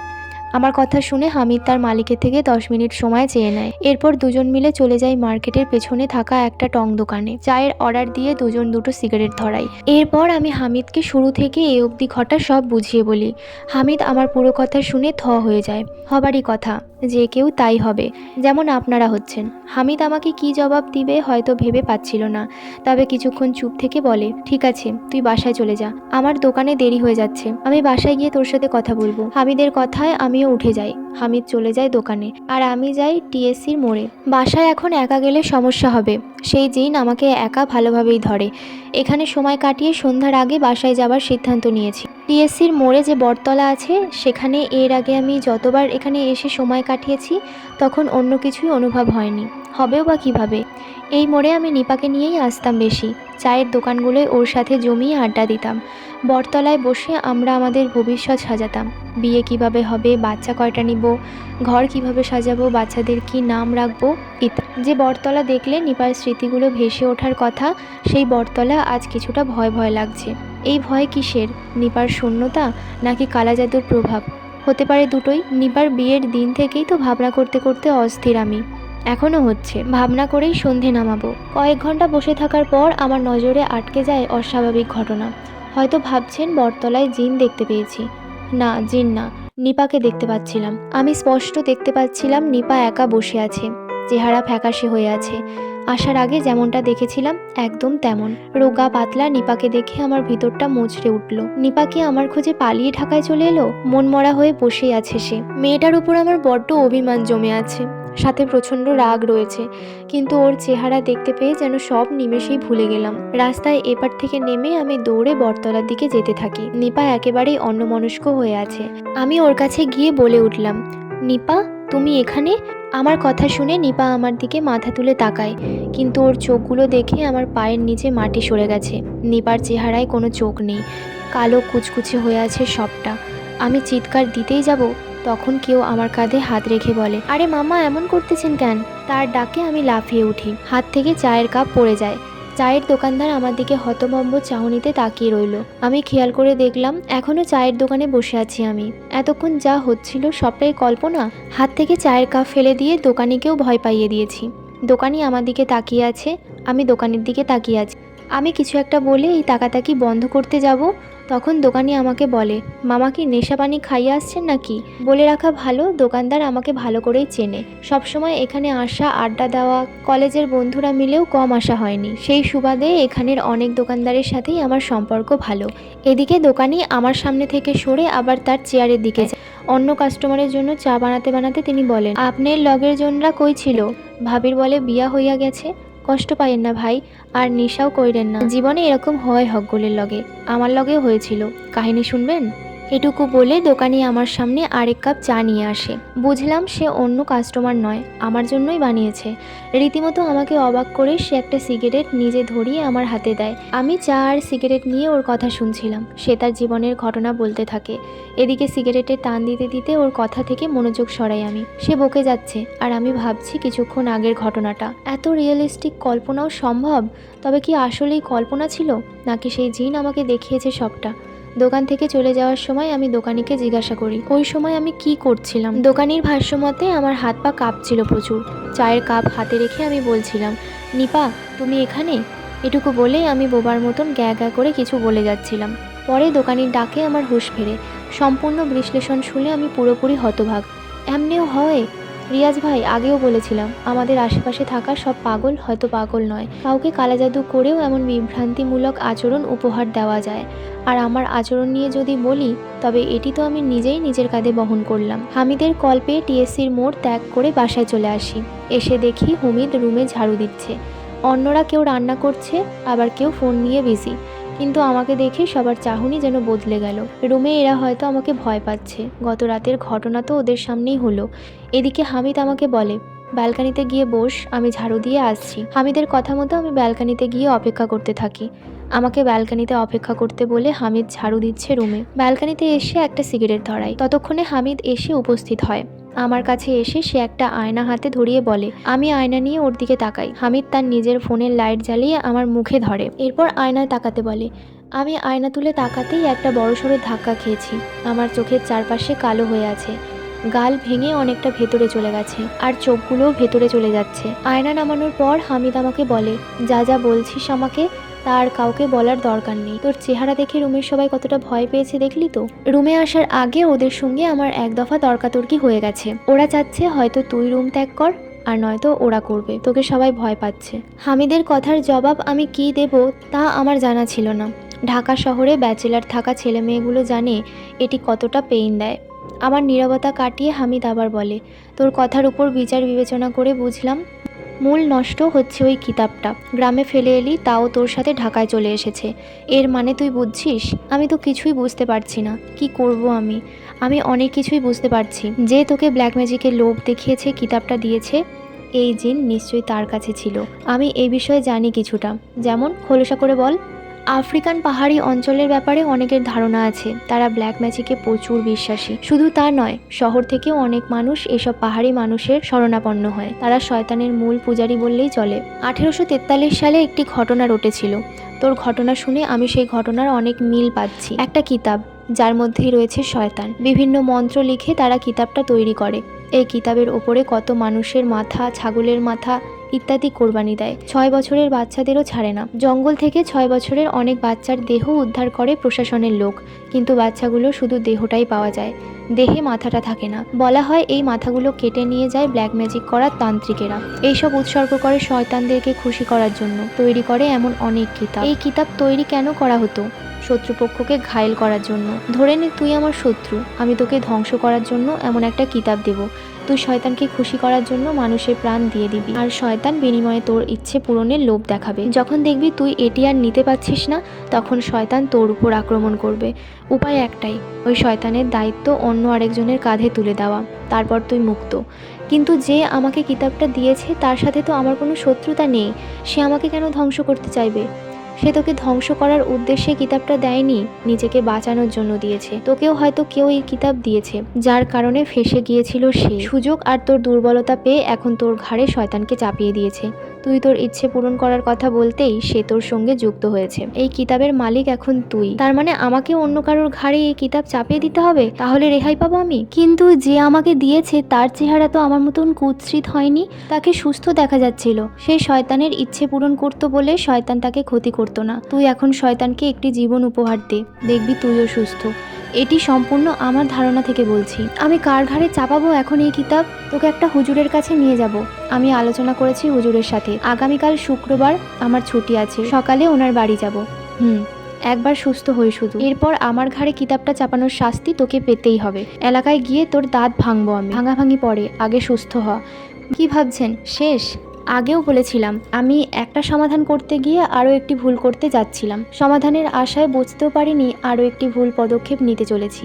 আমার কথা শুনে হামিদ তার মালিকের থেকে 10 মিনিট সময় চেয়ে নেয়। এরপর দুজন মিলে চলে যাই মার্কেটের পেছনে থাকা একটা টং দোকানে। চায়ের অর্ডার দিয়ে দুজন দুটো সিগারেট ধরাই। এরপর আমি হামিদকে শুরু থেকে এ অবধি ঘটা সব বুঝিয়ে বলি। হামিদ আমার পুরো কথা শুনে থ হয়ে যায়। হবারই কথা, যে কেউ তাই হবে, যেমন আপনারা হচ্ছেন। হামিদ আমাকে কি জবাব দিবে হয়তো ভেবে পাচ্ছিল না, তবে কিছুক্ষণ চুপ থেকে বলে, ঠিক আছে, তুই বাসায় চলে যা, আমার দোকানে দেরি হয়ে যাচ্ছে, আমি বাসায় গিয়ে তোর সাথে কথা বলবো। হামিদের কথায় আমিও উঠে যাই। হামিদ চলে যায় দোকানে, আর আমি যাই টিএসসির মোড়ে। বাসায় এখন একা গেলে সমস্যা হবে, সেই জিন আমাকে একা ভালোভাবেই ধরে। এখানে সময় কাটিয়ে সন্ধ্যার আগে বাসায় যাবার সিদ্ধান্ত নিয়েছি। টিএসসির মোড়ে যে বটতলা আছে, সেখানে এর আগে আমি যতবার এখানে এসে সময় কাটিয়েছি তখন অন্য কিছুই অনুভব হয়নি, হবেও বা কীভাবে। এই মোড়ে আমি নিপাকে নিয়েই আসতাম বেশি। চায়ের দোকানগুলোয় ওর সাথে জমিয়ে আড্ডা দিতাম। বটতলায় বসে আমরা আমাদের ভবিষ্যৎ সাজাতাম। বিয়ে কিভাবে হবে, বাচ্চা কয়টা নিব, ঘর কিভাবে সাজাবো, বাচ্চাদের কি নাম রাখবো ইত্যাদি। যে বটতলা দেখলে নিপার স্মৃতিগুলো ভেসে ওঠার কথা, সেই বটতলা আজ কিছুটা ভয় ভয় লাগছে। এই ভয় কিসের? নিপার শূন্যতা নাকি কালা জাদুর প্রভাব? হতে পারে দুটোই। নিপার বিয়ের দিন থেকেই তো ভাবনা করতে করতে অস্থির আমি, এখনও হচ্ছে। ভাবনা করেই সন্ধে নামাবো। কয়েক ঘন্টা বসে থাকার পর আমার নজরে আটকে যায় অস্বাভাবিক ঘটনা। হয়তো ভাবছেন বটতলায় জিন দেখতে পেয়েছি। না, জিন না, নিপাকে দেখতে পাচ্ছিলাম। আমি স্পষ্ট দেখতে পাচ্ছিলাম নিপা একা বসে আছে, চেহারা ফ্যাকাশে হয়ে আছে। আসার আগে যেমনটা দেখেছিলাম একদম তেমন। রোগা পাতলা নিপাকে দেখে আমার ভিতরটা মুচড়ে উঠল। নিপা কি আমার খোঁজে পালিয়ে ঢাকায় চলে এলো? মনমরা হয়ে বসেই আছে সে। মেয়েটার উপর আমার বড্ড অভিমান জমে আছে, সাথে প্রচণ্ড রাগ রয়েছে। কিন্তু ওর চেহারা দেখতে পেয়ে যেন সব নিমেষেই ভুলে গেলাম। রাস্তায় এপার থেকে নেমে আমি দৌড়ে বটতলার দিকে যেতে থাকি। নিপা একেবারেই অন্যমনস্ক হয়ে আছে। আমি ওর কাছে গিয়ে বলে উঠলাম, নিপা তুমি এখানে? আমার কথা শুনে নিপা আমার দিকে মাথা তুলে তাকায়, কিন্তু ওর চোখগুলো দেখে আমার পায়ের নিচে মাটি সরে গেছে। নিপার চেহারায় কোনো চোখ নেই, কালো কুচকুচে হয়ে আছে সবটা। আমি চিৎকার দিতেই যাব, তখন কেউ আমার কাঁধে হাত রেখে বলে, আরে মামা এমন করতেছেন কেন? তার ডাকে আমি লাফিয়ে উঠি। হাত থেকে চায়ের কাপ পড়ে যায়। চায়ের দোকানদার আমার দিকে হতভম্ব চাহনিতে তাকিয়ে রইল। আমি খেয়াল করে দেখলাম এখনো চায়ের দোকানে বসে আছি আমি। এতক্ষণ যা হচ্ছিল সবটাই কল্পনা। হাত থেকে চায়ের কাপ ফেলে দিয়ে দোকানিকেও ভয় পাইয়ে দিয়েছি। দোকানি আমার দিকে তাকিয়ে আছে, আমি দোকানের দিকে তাকিয়ে আছি। আমি কিছু একটা বলে এই তাকাতাকি বন্ধ করতে যাব, তখন দোকানি আমাকে বলে, মামা কি নেশা পানি খাইয়ে আসছেন নাকি? বলে রাখা ভালো, দোকানদার আমাকে ভালো করেই চেনে। সবসময় এখানে আসা, আড্ডা দেওয়া, কলেজের বন্ধুরা মিলেও কম আসা হয়নি। সেই সুবাদে এখানের অনেক দোকানদারের সাথেই আমার সম্পর্ক ভালো। এদিকে দোকানি আমার সামনে থেকে সরে আবার তার চেয়ারের দিকে যায়। অন্য কাস্টমারের জন্য চা বানাতে বানাতে তিনি বলেন, আপনার লগের জনরা কই ছিল? ভাবির বলে বিয়া হইয়া গেছে। কষ্ট পাইয়েন না ভাই, আর নেশাও কইরেন না। জীবনে এরকম হয় হকগুলের লগে, আমার লগেও হয়েছিল। কাহিনী শুনবেন? এটুকু বলে দোকানি আমার সামনে আরেক কাপ চা নিয়ে আসে। বুঝলাম সে অন্য কাস্টমার নয়, আমার জন্যই বানিয়েছে। রীতিমতো আমাকে অবাক করে সে একটা সিগারেট নিজে ধরিয়ে আমার হাতে দেয়। আমি চা আর সিগারেট নিয়ে ওর কথা শুনছিলাম। সে তার জীবনের ঘটনা বলতে থাকে। এদিকে সিগারেটের টান দিতে দিতে ওর কথা থেকে মনোযোগ সরাই আমি। সে বকে যাচ্ছে আর আমি ভাবছি কিছুক্ষণ আগের ঘটনাটা। এত রিয়েলিস্টিক কল্পনাও সম্ভব? তবে কি আসলেই কল্পনা ছিল, নাকি সেই জিন আমাকে দেখিয়েছে সবটা? দোকান থেকে চলে যাওয়ার সময় আমি দোকানিকে জিজ্ঞাসা করি, ওই সময় আমি কি করছিলাম? দোকানির ভাষ্যমতে আমার হাত পা কাঁপছিল প্রচুর। চায়ের কাপ হাতে রেখে আমি বলছিলাম, নিপা তুমি এখানে? এটুকু বলেই আমি বোবার মতন গ্যা গ্যা করে কিছু বলে যাচ্ছিলাম। পরে দোকানির ডাকে আমার হুঁশ ফেরে। সম্পূর্ণ বিশ্লেষণ শুনে আমি পুরোপুরি হতবাক। এমনিও হয়? রিয়াজ ভাই, আগেও বলেছিলাম আমাদের আশেপাশে থাকা সব পাগল হয়তো পাগল নয়। কাউকে কালাজাদু করেও এমন বিভ্রান্তিমূলক আচরণ উপহার দেওয়া যায়। আর আমার আচরণ নিয়ে যদি বলি, তবে এটি তো আমি নিজেই নিজের কাঁধে বহন করলাম। হামিদের কল পেয়ে টিএসসির মোড় ত্যাগ করে বাসায় চলে আসি। এসে দেখি হুমিদ রুমে ঝাড়ু দিচ্ছে। অন্যরা কেউ রান্না করছে, আবার কেউ ফোন নিয়ে বিজি। কিন্তু আমাকে দেখে সবার চাহনি যেন বদলে গেল। রুমে এরা হয়তো আমাকে ভয় পাচ্ছে। গত রাতের ঘটনা তো ওদের সামনেই হলো। এদিকে হামিদ আমাকে বলে, ব্যালকানিতে গিয়ে বস, আমি ঝাড়ু দিয়ে আসছি। হামিদের কথা মতো আমি ব্যালকানিতে গিয়ে অপেক্ষা করতে থাকি। আমাকে ব্যালকানিতে অপেক্ষা করতে বলে হামিদ ঝাড়ু দিচ্ছে রুমে। ব্যালকানিতে এসে একটা সিগারেট ধরাই। ততক্ষণে হামিদ এসে উপস্থিত হয়। আমার কাছে এসে সে একটা আয়না হাতে ধরিয়ে বলে, আমি আয়না নিয়ে ওর দিকে তাকাই। হামিদ তার নিজের ফোনের লাইট জ্বালিয়ে আমার মুখে ধরে, এরপর আয়নায় তাকাতে বলে। আমি আয়না তুলে তাকাতেই একটা বড়সড় ধাক্কা খেয়েছি। আমার চোখের চারপাশে কালো হয়ে আছে, গাল ভেঙে অনেকটা ভেতরে চলে গেছে, আর চোখগুলোও ভেতরে চলে যাচ্ছে। আয়না নামানোর পর হামিদ আমাকে বলে, যা যা বলছিস আমাকে তার কাউকে বলার দরকার নেই। তোর চেহারা দেখে রুমের সবাই কতটা ভয় পেয়েছে দেখলি তো। রুমে আসার আগে ওদের সঙ্গে আমার এক দফা তর্কাতর্কি হয়ে গেছে। ওরা চাচ্ছে হয়তো তুই রুম ত্যাগ কর, আর নয়তো ওরা করবে। তোকে সবাই ভয় পাচ্ছে। হামিদের কথার জবাব আমি কি দেব তা আমার জানা ছিল না। ঢাকা শহরে ব্যাচেলার থাকা ছেলে মেয়েগুলো জানে এটি কতটা পেইন দেয়। আমার নীরবতা কাটিয়ে হামিদ আবার বলে, তোর কথার উপর বিচার বিবেচনা করে বুঝলাম মূল নষ্ট হচ্ছে ওই কিতাবটা। গ্রামে ফেলে এলি, তাও তোর সাথে ঢাকায় চলে এসেছে। এর মানে তুই বুঝছিস? আমি তো কিছুই বুঝতে পারছি না। কি করব আমি অনেক কিছুই বুঝতে পারছি। যে তোকে ব্ল্যাক ম্যাজিকের লোভ দেখিয়েছে, কিতাবটা দিয়েছে, এই জিন নিশ্চয়ই তার কাছে ছিল। আমি এই বিষয়ে জানি কিছুটা। যেমন? খোলসা করে বল। আফ্রিকান পাহাড়ি অঞ্চলের ব্যাপারে অনেকের ধারণা আছে, তারা ব্ল্যাক ম্যাজিকে প্রচুর বিশ্বাসী। শুধু তা নয়, শহর থেকেও অনেক মানুষ এসব পাহাড়ি মানুষের শরণাপন্ন হয়। তারা শয়তানের মূল পূজারী বললেই চলে। 1843 সালে একটি ঘটনা ঘটেছিল। তোর ঘটনা শুনে আমি সেই ঘটনার অনেক মিল পাচ্ছি। একটা কিতাব, যার মধ্যেই রয়েছে শয়তান। বিভিন্ন মন্ত্র লিখে তারা কিতাবটা তৈরি করে। এই কিতাবের ওপরে কত মানুষের মাথা, ছাগলের মাথা ইত্যাদি কোরবানি দেয়। 6 বছরের বাচ্চাদেরও ছাড়ে না। জঙ্গল থেকে 6 বছরের অনেক বাচ্চার দেহ উদ্ধার করে প্রশাসনের লোক, কিন্তু বাচ্চাগুলো শুধু দেহটাই পাওয়া যায়, দেহে মাথাটা থাকে না। বলা হয় এই মাথাগুলো কেটে নিয়ে যায় ব্ল্যাক ম্যাজিক করার তান্ত্রিকেরা। এইসব উৎসর্গ করে শয়তানদেরকে খুশি করার জন্য তৈরি করে এমন অনেক কিতাব। এই কিতাব তৈরি কেন করা হতো? শত্রুপক্ষকে ঘায়েল করার জন্য। ধরে নে তুই আমার শত্রু, আমি তোকে ধ্বংস করার জন্য এমন একটা কিতাব দেব। তুই শয়তানকে খুশি করার জন্য মানুষের প্রাণ দিয়ে দিবি, আর শয়তান বিনিময়ে তোর ইচ্ছে পূরণের লোভ দেখাবে। যখন দেখবি তুই এটি আর নিতে পারছিস না, তখন শয়তান তোর উপর আক্রমণ করবে। উপায় একটাই, ওই শয়তানের দায়িত্ব অন্য আরেকজনের কাঁধে তুলে দেওয়া, তারপর তুই মুক্ত। কিন্তু যে আমাকে কিতাবটা দিয়েছে তার সাথে তো আমার কোনো শত্রুতা নেই, সে আমাকে কেন ধ্বংস করতে চাইবে? সে তোকে ধ্বংস করার উদ্দেশ্যে কিতাবটা দেয়নি, নিজেকে বাঁচানোর জন্য দিয়েছে। তোকেও হয়তো কেউ এই কিতাব দিয়েছে, যার কারণে ফেঁসে গিয়েছিল সে। সুযোগ আর তোর দুর্বলতা পেয়ে এখন তোর ঘাড়ে শয়তানকে চাপিয়ে দিয়েছে। তুই তোর ইচ্ছে পূরণ করার কথা বলতেই সে তোর সঙ্গে যুক্ত হয়েছে। এই কিতাবের মালিক এখন তুই। তার মানে আমাকে অন্য কারোর ঘাড়ে এই কিতাব চাপিয়ে দিতে হবে, তাহলে রেহাই পাবো আমি? কিন্তু যে আমাকে দিয়েছে তার চেহারা তো আমার মতন কুৎসিত হয়নি, তাকে সুস্থ দেখা যাচ্ছিল। সেই শয়তানের ইচ্ছে পূরণ করতো বলে শয়তান তাকে ক্ষতি করতো না। তুই এখন শয়তানকে একটি জীবন উপহার দে, দেখবি তুইও সুস্থ। এটি সম্পূর্ণ আমার ধারণা থেকে বলছি। আমি কার ঘাড়ে চাপাবো এখন এই কিতাব? তোকে একটা হুজুরের কাছে নিয়ে যাব। আমি আলোচনা করেছি হুজুরের সাথে। আগামীকাল শুক্রবার আমার ছুটি আছে, সকালে ওনার বাড়ি যাব। একবার সুস্থ হই শুধু, এরপর আমার ঘাড়ে কিতাবটা চাপানোর শাস্তি তোকে পেতেই হবে। এলাকায় গিয়ে তোর দাঁত ভাঙবো আমি। ভাঙাভাঙি পরে, আগে সুস্থ হ। কি ভাবছেন শেষ? আগেও বলেছিলাম, আমি একটা সমাধান করতে গিয়ে আরও একটি ভুল করতে যাচ্ছিলাম। সমাধানের আশায় বুঝতেও পারিনি আরও একটি ভুল পদক্ষেপ নিতে চলেছি।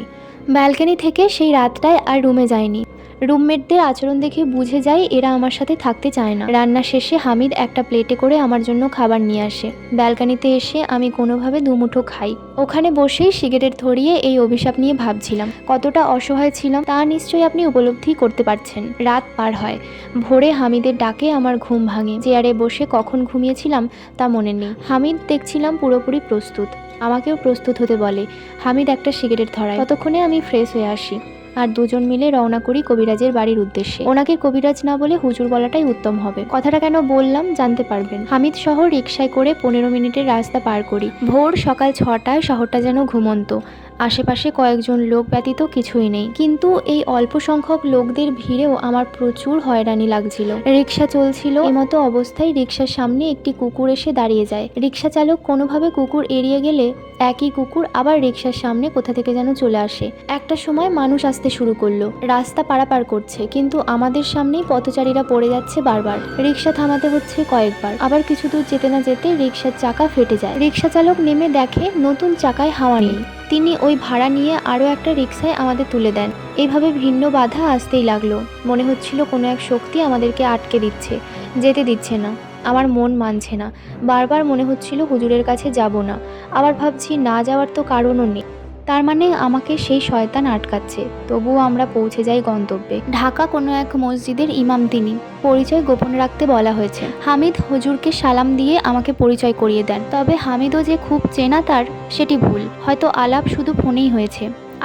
ব্যালকনি থেকে সেই রাতটায় আর রুমে যায়নি। রুমমেটদের আচরণ দেখে বুঝে যায় এরা আমার সাথে থাকতে চায় না। রান্না শেষে হামিদ একটা প্লেটে করে আমার জন্য খাবার নিয়ে আসে। ব্যালকনিতে এসে আমি কোনোভাবে দুমুঠো খাই। ওখানে বসেই সিগারেট ধরিয়ে এই অভিশাপ নিয়ে ভাবছিলাম। কতটা অসহায় ছিলাম তা নিশ্চয়ই আপনি উপলব্ধি করতে পারছেন। রাত পার হয়, ভোরে হামিদের ডাকে আমার ঘুম ভাঙে। চেয়ারে বসে কখন ঘুমিয়েছিলাম তা মনে নেই। হামিদ দেখছিলাম পুরোপুরি প্রস্তুত, আমাকেও প্রস্তুত হতে বলে। হামিদ একটা সিগারেট ধরায়, ততক্ষণে আমি ফ্রেশ হয়ে আসি আর দুজন মিলে রওনা করি কবিরাজের বাড়ির উদ্দেশ্যে। ওনাকে কবিরাজ না বলে হুজুর বলাটাই উত্তম হবে। কথাটা কেন বললাম জানতে পারবেন। হামিদ শহর রিকশায় করে 15 মিনিটের রাস্তা পার করি। ভোর সকাল 6টায় শহরটা যেন ঘুমন্ত। আশেপাশে কয়েকজন লোক ব্যতীত কিছুই নেই, কিন্তু এই অল্প সংখ্যক লোকদের ভিড়েও আমার প্রচুর হয়রানি লাগছিল। রিকশা চলছিল, এমতো অবস্থায় রিকশার সামনে একটি কুকুর এসে দাঁড়িয়ে যায়। রিকশা চালক কোনোভাবে কুকুর এড়িয়ে গেলে একই কুকুর আবার রিকশার সামনে কোথা থেকে যেন চলে আসে। একটা সময় মানুষ আসতে শুরু করলো, রাস্তা পারাপার করছে, কিন্তু আমাদের সামনেই পথচারীরা পড়ে যাচ্ছে বারবার। রিকশা থামাতে হচ্ছে কয়েকবার। আবার কিছু দূর যেতে না যেতে রিকশার চাকা ফেটে যায়। রিকশা চালক নেমে দেখে নতুন চাকায় হাওয়া নেই। তিনি ওই ভাড়া নিয়ে আরও একটা রিকশায় আমাদের তুলে দেন। এইভাবে ভিন্ন বাধা আসতেই লাগলো। মনে হচ্ছিল কোনো এক শক্তি আমাদেরকে আটকে দিচ্ছে, যেতে দিচ্ছে না। আমার মন মানছে না। বারবার মনে হচ্ছিল হুজুরের কাছে যাব না, আবার ভাবছি না যাওয়ার তো কারণও নেই। তার মানে আমাকে সেই শয়তান আটকাচ্ছে। তবুও আমরা পৌঁছে যাই গন্তব্যে। ঢাকা কোনো এক মসজিদের ইমাম তিনি। পরিচয় গোপন রাখতে বলা হয়েছে। হামিদ হুজুরকে সালাম দিয়ে আমাকে পরিচয় করিয়ে দেন। তবে হামিদও যে খুব চেনা তার, সেটি ভুল। হয়তো আলাপ শুধু ফোনেই হয়েছে।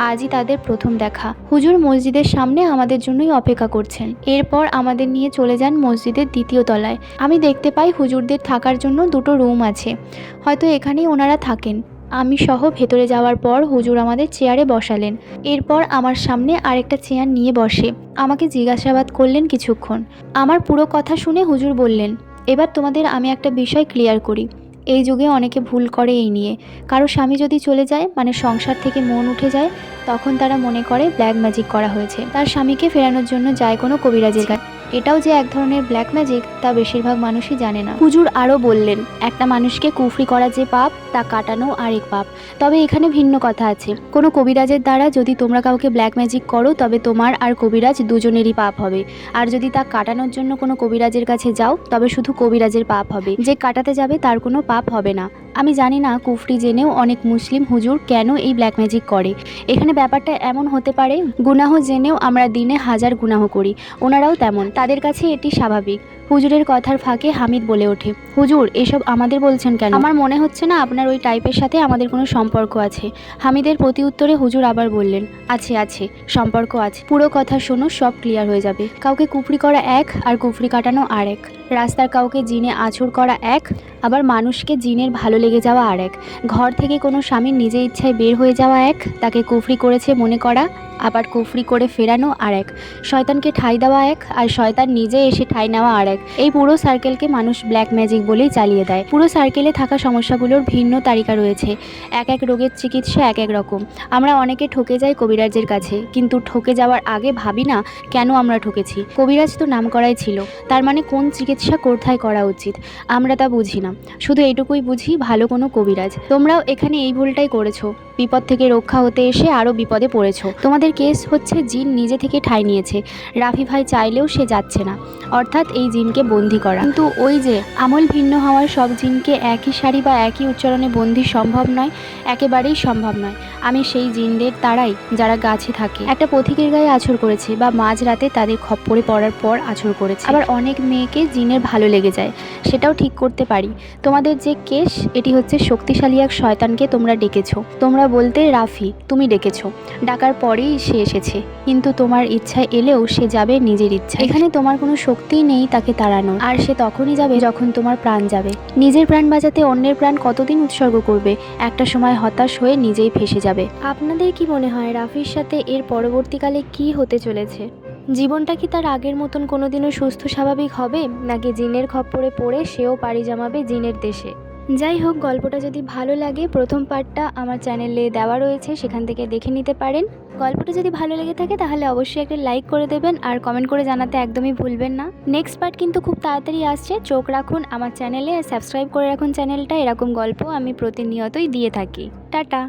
আজই তাদের প্রথম দেখা। হুজুর মসজিদের সামনে আমাদের জন্যই অপেক্ষা করছেন। এরপর আমাদের নিয়ে চলে যান মসজিদের 2য় তলায়। আমি দেখতে পাই হুজুরদের থাকার জন্য 2টো রুম আছে, হয়তো এখানেই ওনারা থাকেন। আমি সহ ভেতরে যাওয়ার পর হুজুর আমাদের চেয়ারে বসালেন। এরপর আমার সামনে আরেকটা চেয়ার নিয়ে বসে আমাকে জিজ্ঞাসাবাদ করলেন কিছুক্ষণ। আমার পুরো কথা শুনে হুজুর বললেন, এবার তোমাদের আমি একটা বিষয় ক্লিয়ার করি। এই যুগে অনেকে ভুল করে এই নিয়ে। কারো স্বামী যদি চলে যায়, মানে সংসার থেকে মন উঠে যায়, তখন তারা মনে করে ব্ল্যাক ম্যাজিক করা হয়েছে। তার স্বামীকে ফেরানোর জন্য যায় কোনো কবিরাজের কাছে। এটাও যে এক ধরনের ব্ল্যাক ম্যাজিক তা বেশিরভাগ মানুষই জানে না। হুজুর আরও বললেন, একটা মানুষকে কুফরি করা যে পাপ, তা কাটানো আরেক পাপ। তবে এখানে ভিন্ন কথা আছে। কোনো কবিরাজের দ্বারা যদি তোমরা কাউকে ব্ল্যাক ম্যাজিক করো, তবে তোমার আর কবিরাজ দুজনেরই পাপ হবে। আর যদি তা কাটানোর জন্য কোনো কবিরাজের কাছে যাও, তবে শুধু কবিরাজের পাপ হবে। যে কাটাতে যাবে তার কোনো পাপ হবে না। আমি জানি না কুফরি জেনেও অনেক মুসলিম হুজুর কেন এই ব্ল্যাক ম্যাজিক করে। এখানে ব্যাপারটা এমন হতে পারে, গুনাহ জেনেও আমরা দিনে হাজার গুনাহ করি, ওনারাও তেমন, তাদের কাছে এটি স্বাভাবিক। হুজুরের কথার ফাঁকে হামিদ বলে ওঠে, হুজুর এসব আমাদের বলছেন কেন? আমার মনে হচ্ছে না আপনার ওই টাইপের সাথে আমাদের কোনো সম্পর্ক আছে। হামিদের প্রতি উত্তরে হুজুর আবার বললেন, আছে আছে, সম্পর্ক আছে। পুরো কথা শোনো, সব ক্লিয়ার হয়ে যাবে। কাউকে কুফরি করা এক আর কুফরি কাটানো আর এক। রাস্তার কাউকে জিনে আছুর করা এক, আবার মানুষকে জিনের ভালো লেগে যাওয়া আর এক। ঘর থেকে কোনো স্বামীর নিজে ইচ্ছায় বের হয়ে যাওয়া এক, তাকে কুফরি করেছে মনে করা, আবার কুফরি করে ফেরানো আর এক। শয়তানকে ঠাঁই দেওয়া এক, আর শয়তান নিজে এসে ঠাঁই নেওয়া আর এক। এই পুরো সার্কেলকে মানুষ ব্ল্যাক ম্যাজিক বলেই চালিয়ে দেয়। পুরো সার্কেলে থাকা সমস্যাগুলোর ভিন্ন তালিকা রয়েছে। এক এক রোগের চিকিৎসা এক এক রকম। আমরা অনেকে ঠকে যাই কবিরাজের কাছে, কিন্তু ঠকে যাওয়ার আগে ভাবি না কেন আমরা ঠকেছি। কবিরাজ তো নাম করাই ছিল, তার মানে কোন চিকিৎসা কোথায় করা উচিত আমরা তা বুঝি না। শুধু এটুকুই বুঝি ভালো কোনো কবিরাজ। তোমরাও এখানে এই ভুলটাই করেছো, বিপদ থেকে রক্ষা হতে এসে আরও বিপদে পড়েছো। তোমাদের কেস হচ্ছে জিন নিজে থেকে ঠাঁই নিয়েছে, রাফি ভাই চাইলেও সে যাচ্ছে না, অর্থাৎ এই জিনকে বন্দি করা। কিন্তু ওই যে আমল ভিন্ন হওয়ার সব জিনকে একই সারি বা একই উচ্চারণে বন্দি সম্ভব নয়, একেবারেই সম্ভব নয়। আমি সেই জিনদের তারাই যারা গাছে থাকে, একটা পথিকের গায়ে আছর করেছে বা মাঝরাতে তাদের খপ্পরে পড়ার পর আছর করেছে। আবার অনেক মেয়েকে জিনের ভালো লেগে যায়, সেটাও ঠিক করতে পারি। তোমাদের যে কেস, এটি হচ্ছে শক্তিশালী এক শয়তানকে তোমরা ডেকেছো। তোমরা বলতে রাফি, তুমি ডেকেছো, ডাকার পরেই সে এসেছে, কিন্তু তোমার ইচ্ছায় এলেও সে যাবে নিজের ইচ্ছা। এখানে তোমার কোনো শক্তিই নেই তাকে তাড়ানোর, আর সে তখনই যাবে যখন তোমার প্রাণ যাবে। নিজের প্রাণ বাঁচাতে অন্যের প্রাণ কতদিন উৎসর্গ করবে? একটা সময় হতাশ হয়ে নিজেই ফেসে যাবে। আপনাদের কি মনে হয় রাফির সাথে এর পরবর্তীকালে কি হতে চলেছে? জীবনটা কি তার আগের মতন কোনোদিনও সুস্থ স্বাভাবিক হবে, নাকি জিনের খপ্পরে পড়ে সেও পাড়ি জমাবে জিনের দেশে? যাই হোক, গল্পটা যদি ভালো লাগে প্রথম পার্টটা আমার চ্যানেলে দেওয়া রয়েছে, সেখান থেকে দেখে নিতে পারেন। গল্পটা যদি ভালো লেগে থাকে তাহলে অবশ্যই একটা লাইক করে দেবেন, আর কমেন্ট করে জানাতে একদমই ভুলবেন না। নেক্সট পার্ট কিন্তু খুব তাড়াতাড়ি আসছে, চোখ রাখুন আমার চ্যানেলে, সাবস্ক্রাইব করে রাখুন চ্যানেলটা। এরকম গল্প আমি প্রতিনিয়তই দিয়ে থাকি। টাটা।